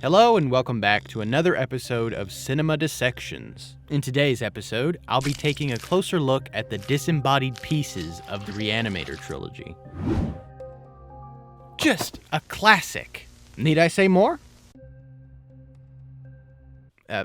Hello and welcome back to another episode of Cinema Dissections. In today's episode, I'll be taking a closer look at the disembodied pieces of the Re-animator Trilogy. Just a classic. Need I say more?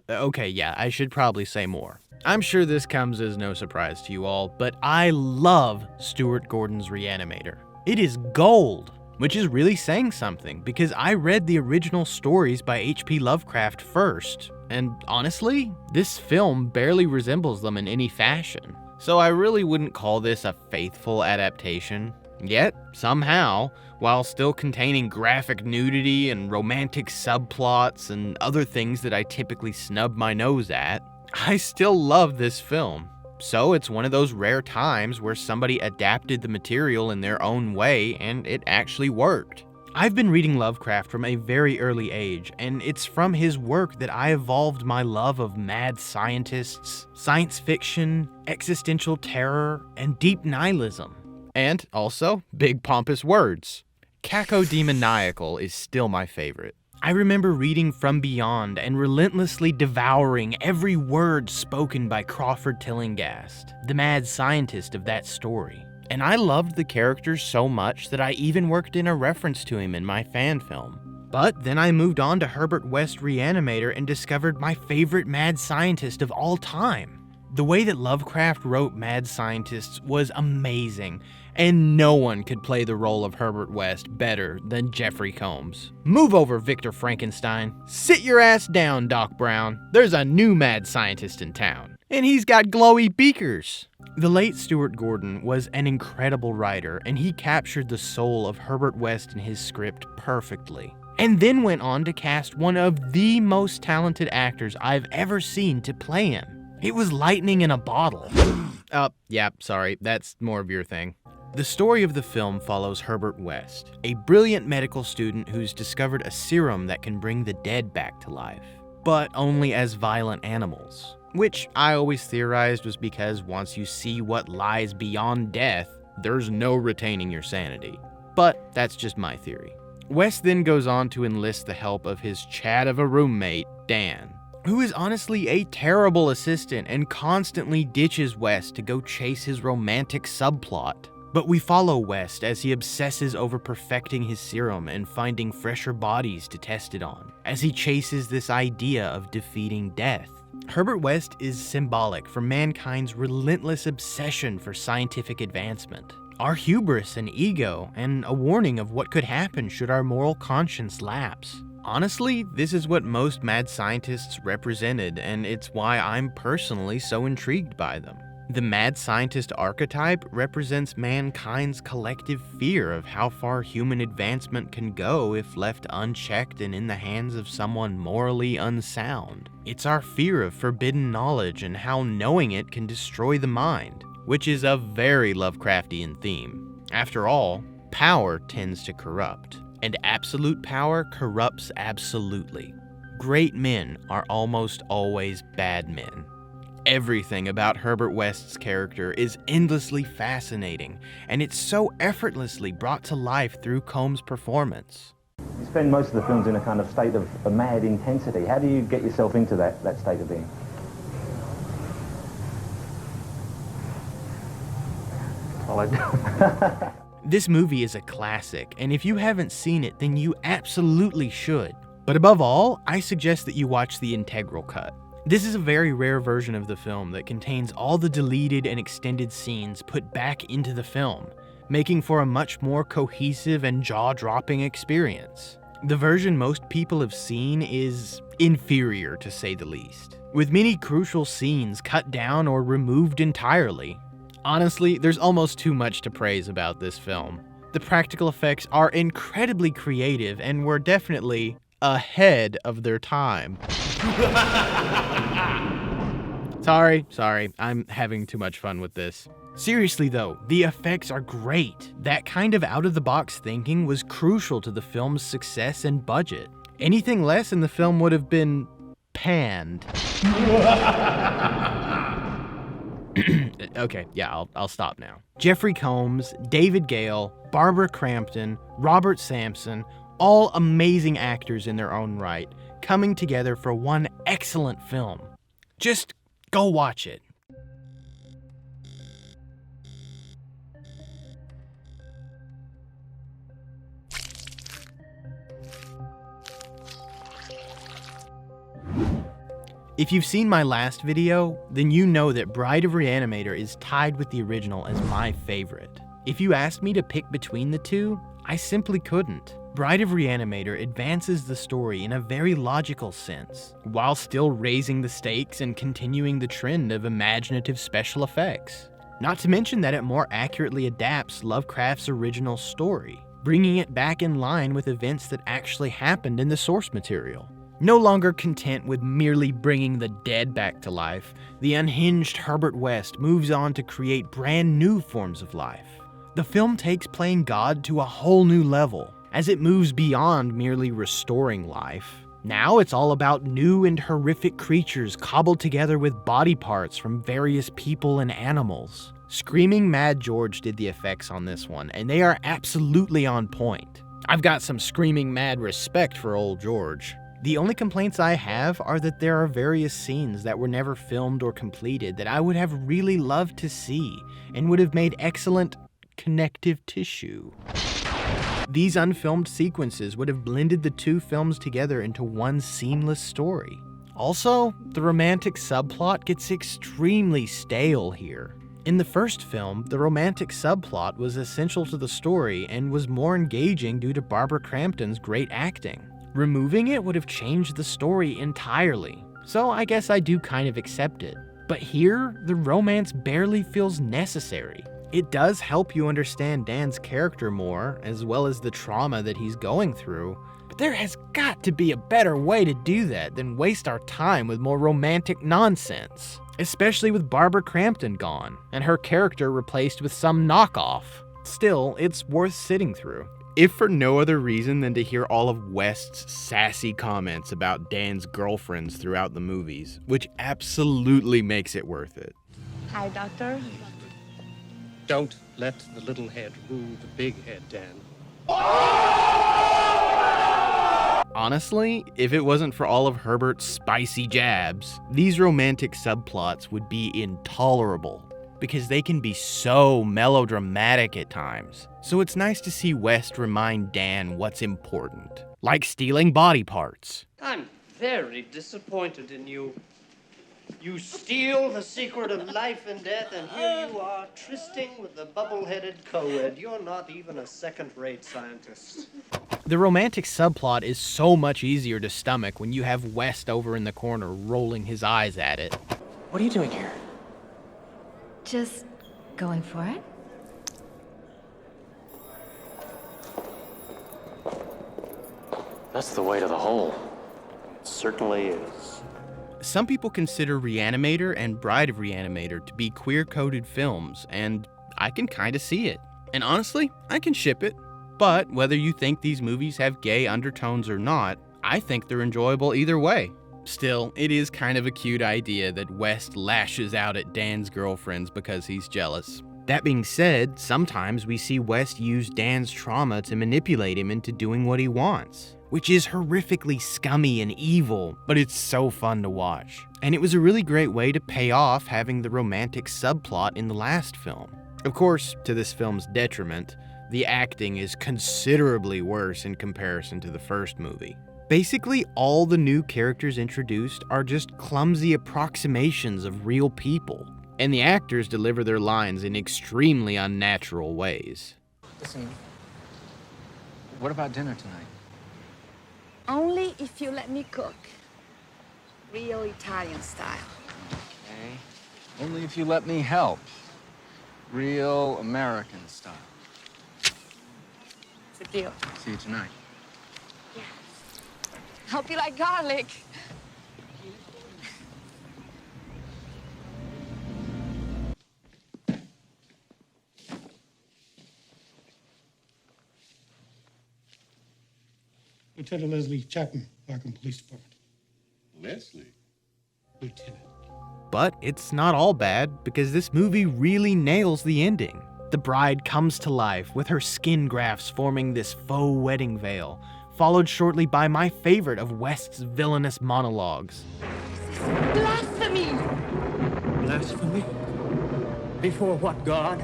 Okay, yeah, I should probably say more. I'm sure this comes as no surprise to you all, but I love Stuart Gordon's Re-animator. It is gold. Which is really saying something, because I read the original stories by H.P. Lovecraft first, and honestly, this film barely resembles them in any fashion. So I really wouldn't call this a faithful adaptation. Yet, somehow, while still containing graphic nudity and romantic subplots and other things that I typically snub my nose at, I still love this film. So it's one of those rare times where somebody adapted the material in their own way and it actually worked. I've been reading Lovecraft from a very early age, and it's from his work that I evolved my love of mad scientists, science fiction, existential terror, and deep nihilism. And also, big pompous words. Cacodemoniacal is still my favorite. I remember reading From Beyond and relentlessly devouring every word spoken by Crawford Tillinghast, the mad scientist of that story. And I loved the character so much that I even worked in a reference to him in my fan film. But then I moved on to Herbert West Re-animator and discovered my favorite mad scientist of all time. The way that Lovecraft wrote mad scientists was amazing, and no one could play the role of Herbert West better than Jeffrey Combs. Move over, Victor Frankenstein. Sit your ass down, Doc Brown. There's a new mad scientist in town, and he's got glowy beakers. The late Stuart Gordon was an incredible writer, and he captured the soul of Herbert West in his script perfectly. And then went on to cast one of the most talented actors I've ever seen to play him. It was lightning in a bottle. Yeah, sorry, that's more of your thing. The story of the film follows Herbert West, a brilliant medical student who's discovered a serum that can bring the dead back to life, but only as violent animals, which I always theorized was because once you see what lies beyond death, there's no retaining your sanity. But that's just my theory. West then goes on to enlist the help of his Chad of a roommate, Dan, who is honestly a terrible assistant and constantly ditches West to go chase his romantic subplot. But we follow West as he obsesses over perfecting his serum and finding fresher bodies to test it on, as he chases this idea of defeating death. Herbert West is symbolic for mankind's relentless obsession for scientific advancement, our hubris and ego, and a warning of what could happen should our moral conscience lapse. Honestly, this is what most mad scientists represented, and it's why I'm personally so intrigued by them. The mad scientist archetype represents mankind's collective fear of how far human advancement can go if left unchecked and in the hands of someone morally unsound. It's our fear of forbidden knowledge and how knowing it can destroy the mind, which is a very Lovecraftian theme. After all, power tends to corrupt. And absolute power corrupts absolutely. Great men are almost always bad men. Everything about Herbert West's character is endlessly fascinating, and it's so effortlessly brought to life through Combs' performance. You spend most of the films in a kind of state of a mad intensity. How do you get yourself into that state of being? Well, This movie is a classic, and if you haven't seen it, then you absolutely should. But above all, I suggest that you watch the integral cut. This is a very rare version of the film that contains all the deleted and extended scenes put back into the film, making for a much more cohesive and jaw-dropping experience. The version most people have seen is inferior, to say the least, with many crucial scenes cut down or removed entirely. Honestly, there's almost too much to praise about this film. The practical effects are incredibly creative and were definitely ahead of their time. Sorry, I'm having too much fun with this. Seriously though, the effects are great. That kind of out-of-the-box thinking was crucial to the film's success and budget. Anything less and the film would have been panned. Okay, yeah, I'll stop now. Jeffrey Combs, David Gale, Barbara Crampton, Robert Sampson, all amazing actors in their own right, coming together for one excellent film. Just go watch it. If you've seen my last video, then you know that Bride of Re-animator is tied with the original as my favorite. If you asked me to pick between the two, I simply couldn't. Bride of Re-animator advances the story in a very logical sense, while still raising the stakes and continuing the trend of imaginative special effects. Not to mention that it more accurately adapts Lovecraft's original story, bringing it back in line with events that actually happened in the source material. No longer content with merely bringing the dead back to life, the unhinged Herbert West moves on to create brand new forms of life. The film takes playing God to a whole new level, as it moves beyond merely restoring life. Now it's all about new and horrific creatures cobbled together with body parts from various people and animals. Screaming Mad George did the effects on this one, and they are absolutely on point. I've got some screaming mad respect for old George. The only complaints I have are that there are various scenes that were never filmed or completed that I would have really loved to see and would have made excellent connective tissue. These unfilmed sequences would have blended the two films together into one seamless story. Also, the romantic subplot gets extremely stale here. In the first film, the romantic subplot was essential to the story and was more engaging due to Barbara Crampton's great acting. Removing it would have changed the story entirely, so I guess I do kind of accept it. But here, the romance barely feels necessary. It does help you understand Dan's character more, as well as the trauma that he's going through, but there has got to be a better way to do that than waste our time with more romantic nonsense. Especially with Barbara Crampton gone, and her character replaced with some knockoff. Still, it's worth sitting through. If for no other reason than to hear all of West's sassy comments about Dan's girlfriends throughout the movies, which absolutely makes it worth it. Hi, Doctor. Don't let the little head rule the big head, Dan. Honestly, if it wasn't for all of Herbert's spicy jabs, these romantic subplots would be intolerable, because they can be so melodramatic at times. So it's nice to see West remind Dan what's important, like stealing body parts. I'm very disappointed in you. You steal the secret of life and death, and here you are, trysting with the bubble-headed co-ed. You're not even a second-rate scientist. The romantic subplot is so much easier to stomach when you have West over in the corner rolling his eyes at it. What are you doing here? Just going for it? That's the way to the hole. It certainly is. Some people consider Re-animator and Bride of Re-animator to be queer-coded films, and I can kinda see it. And honestly, I can ship it. But whether you think these movies have gay undertones or not, I think they're enjoyable either way. Still, it is kind of a cute idea that West lashes out at Dan's girlfriends because he's jealous. That being said, sometimes we see West use Dan's trauma to manipulate him into doing what he wants, which is horrifically scummy and evil, but it's so fun to watch. And it was a really great way to pay off having the romantic subplot in the last film. Of course, to this film's detriment, the acting is considerably worse in comparison to the first movie. Basically, all the new characters introduced are just clumsy approximations of real people, and the actors deliver their lines in extremely unnatural ways. Listen, what about dinner tonight? Only if you let me cook. Real Italian style. Okay. Only if you let me help. Real American style. It's a deal. See you tonight. Hope you like garlic. Lieutenant Leslie Chapman, Markham Police Department. Leslie? Lieutenant. But it's not all bad, because this movie really nails the ending. The bride comes to life with her skin grafts forming this faux wedding veil, followed shortly by my favorite of West's villainous monologues. Blasphemy! Blasphemy? Before what god?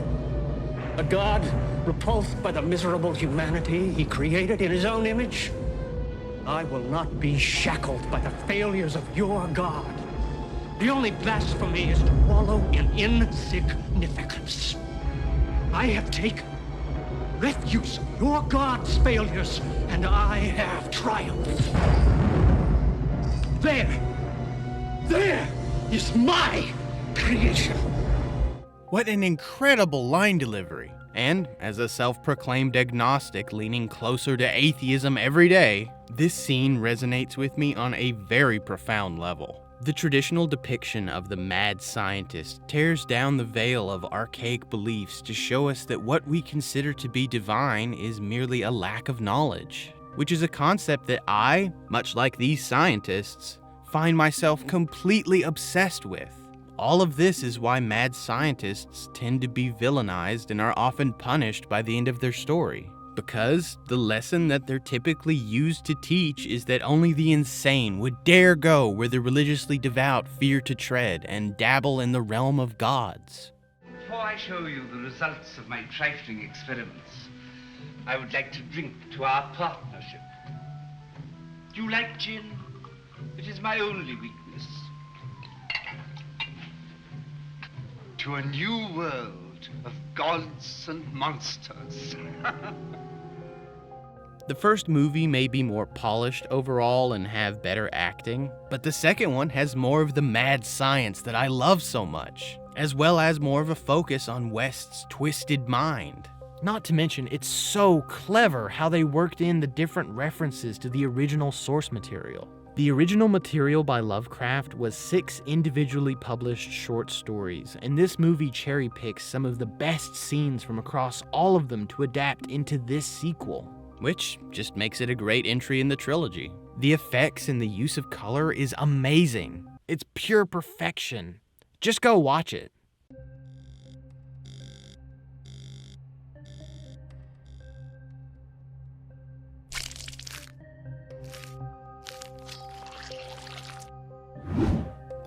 A god repulsed by the miserable humanity he created in his own image? I will not be shackled by the failures of your god. The only blasphemy is to wallow in insignificance. I have taken refuse of your god's failures, and I have triumphed. There is my creation. What an incredible line delivery. And as a self-proclaimed agnostic leaning closer to atheism every day, this scene resonates with me on a very profound level. The traditional depiction of the mad scientist tears down the veil of archaic beliefs to show us that what we consider to be divine is merely a lack of knowledge, which is a concept that I, much like these scientists, find myself completely obsessed with. All of this is why mad scientists tend to be villainized and are often punished by the end of their story. Because the lesson that they're typically used to teach is that only the insane would dare go where the religiously devout fear to tread and dabble in the realm of gods. Before I show you the results of my trifling experiments, I would like to drink to our partnership. Do you like gin? It is my only weakness. To a new world of gods and monsters. The first movie may be more polished overall and have better acting, but the second one has more of the mad science that I love so much, as well as more of a focus on West's twisted mind. Not to mention, it's so clever how they worked in the different references to the original source material. The original material by Lovecraft was 6 individually published short stories, and this movie cherry-picks some of the best scenes from across all of them to adapt into this sequel, which just makes it a great entry in the trilogy. The effects and the use of color is amazing. It's pure perfection. Just go watch it.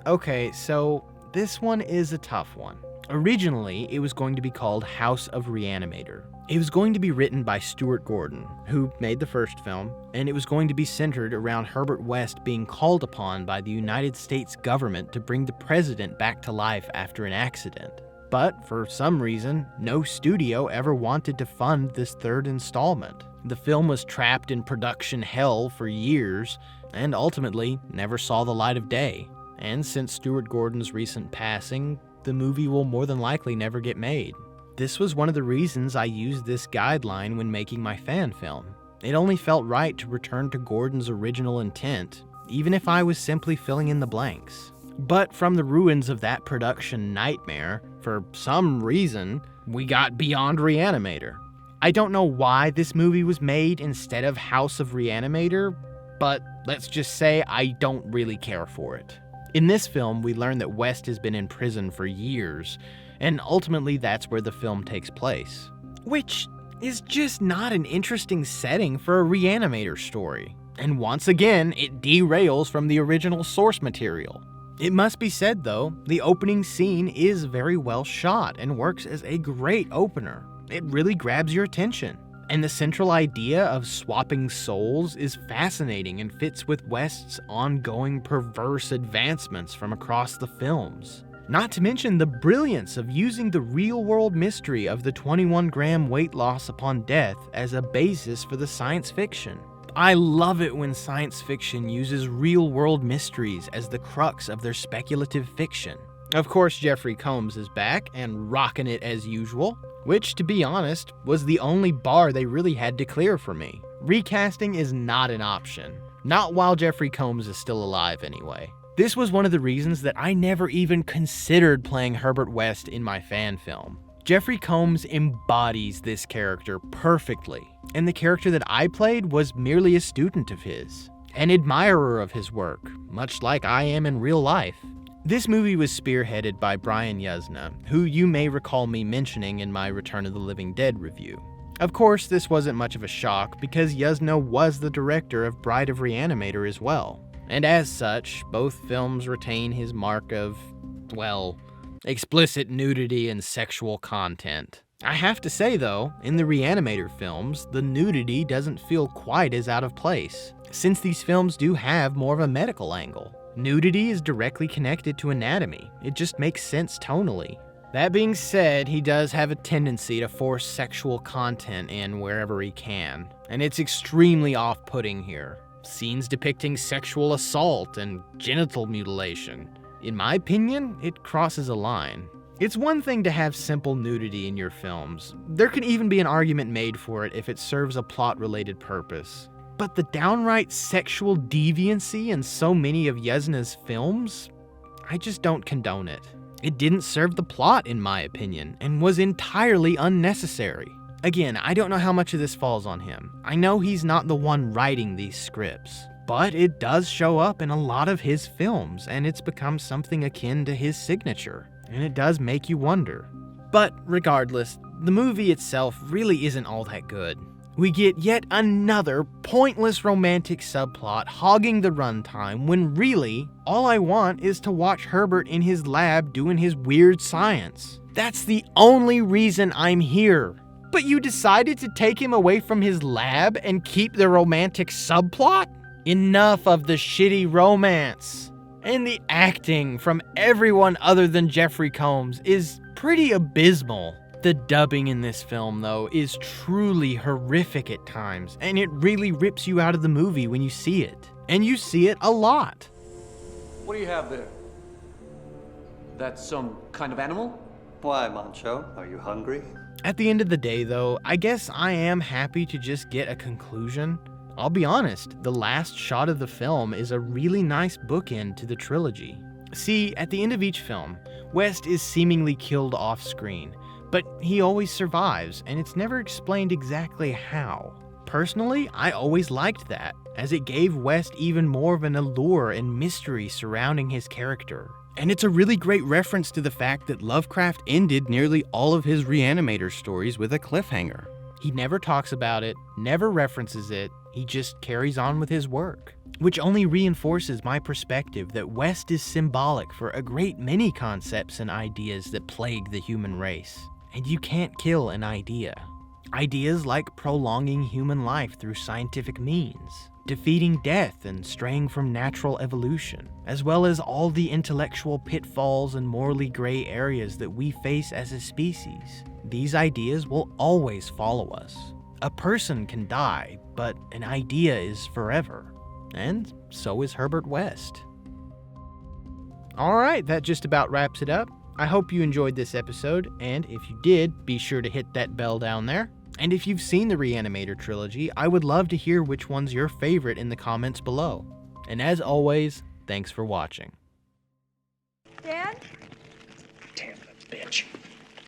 Okay, so this one is a tough one. Originally, it was going to be called House of Re-animator. It was going to be written by Stuart Gordon, who made the first film, and it was going to be centered around Herbert West being called upon by the United States government to bring the president back to life after an accident. But for some reason, no studio ever wanted to fund this third installment. The film was trapped in production hell for years, and ultimately never saw the light of day. And since Stuart Gordon's recent passing, the movie will more than likely never get made. This was one of the reasons I used this guideline when making my fan film. It only felt right to return to Gordon's original intent, even if I was simply filling in the blanks. But from the ruins of that production nightmare, for some reason, we got Beyond Re-animator. I don't know why this movie was made instead of House of Re-animator, but let's just say I don't really care for it. In this film, we learn that West has been in prison for years, and ultimately that's where the film takes place. Which is just not an interesting setting for a Re-animator story. And once again, it derails from the original source material. It must be said though, the opening scene is very well shot and works as a great opener. It really grabs your attention. And the central idea of swapping souls is fascinating and fits with West's ongoing perverse advancements from across the films. Not to mention the brilliance of using the real-world mystery of the 21-gram weight loss upon death as a basis for the science fiction. I love it when science fiction uses real-world mysteries as the crux of their speculative fiction. Of course, Jeffrey Combs is back and rocking it as usual, which, to be honest, was the only bar they really had to clear for me. Recasting is not an option. Not while Jeffrey Combs is still alive, anyway. This was one of the reasons that I never even considered playing Herbert West in my fan film. Jeffrey Combs embodies this character perfectly, and the character that I played was merely a student of his, an admirer of his work, much like I am in real life. This movie was spearheaded by Brian Yuzna, who you may recall me mentioning in my Return of the Living Dead review. Of course, this wasn't much of a shock because Yuzna was the director of Bride of Re-animator as well. And as such, both films retain his mark of, well, explicit nudity and sexual content. I have to say though, in the Re-animator films, the nudity doesn't feel quite as out of place, since these films do have more of a medical angle. Nudity is directly connected to anatomy. It just makes sense tonally. That being said, he does have a tendency to force sexual content in wherever he can, and it's extremely off-putting here. Scenes depicting sexual assault and genital mutilation. In my opinion, it crosses a line. It's one thing to have simple nudity in your films. There can even be an argument made for it if it serves a plot-related purpose. But the downright sexual deviancy in so many of Yuzna's films? I just don't condone it. It didn't serve the plot, in my opinion, and was entirely unnecessary. Again, I don't know how much of this falls on him. I know he's not the one writing these scripts, but it does show up in a lot of his films, and it's become something akin to his signature, and it does make you wonder. But regardless, the movie itself really isn't all that good. We get yet another pointless romantic subplot hogging the runtime when really, all I want is to watch Herbert in his lab doing his weird science. That's the only reason I'm here. But you decided to take him away from his lab and keep the romantic subplot? Enough of the shitty romance. And the acting from everyone other than Jeffrey Combs is pretty abysmal. The dubbing in this film, though, is truly horrific at times, and it really rips you out of the movie when you see it. And you see it a lot. What do you have there? That's some kind of animal? Why, Mancho? Are you hungry? At the end of the day, though, I guess I am happy to just get a conclusion. I'll be honest, the last shot of the film is a really nice bookend to the trilogy. See, at the end of each film, West is seemingly killed off-screen, but he always survives, and it's never explained exactly how. Personally, I always liked that, as it gave West even more of an allure and mystery surrounding his character. And it's a really great reference to the fact that Lovecraft ended nearly all of his Re-animator stories with a cliffhanger. He never talks about it, never references it, he just carries on with his work. Which only reinforces my perspective that West is symbolic for a great many concepts and ideas that plague the human race. And you can't kill an idea. Ideas like prolonging human life through scientific means, defeating death and straying from natural evolution, as well as all the intellectual pitfalls and morally gray areas that we face as a species. These ideas will always follow us. A person can die, but an idea is forever. And so is Herbert West. Alright, that just about wraps it up. I hope you enjoyed this episode, and if you did, be sure to hit that bell down there. And if you've seen the Re-animator Trilogy, I would love to hear which one's your favorite in the comments below. And as always, thanks for watching. Dad? Damn the bitch.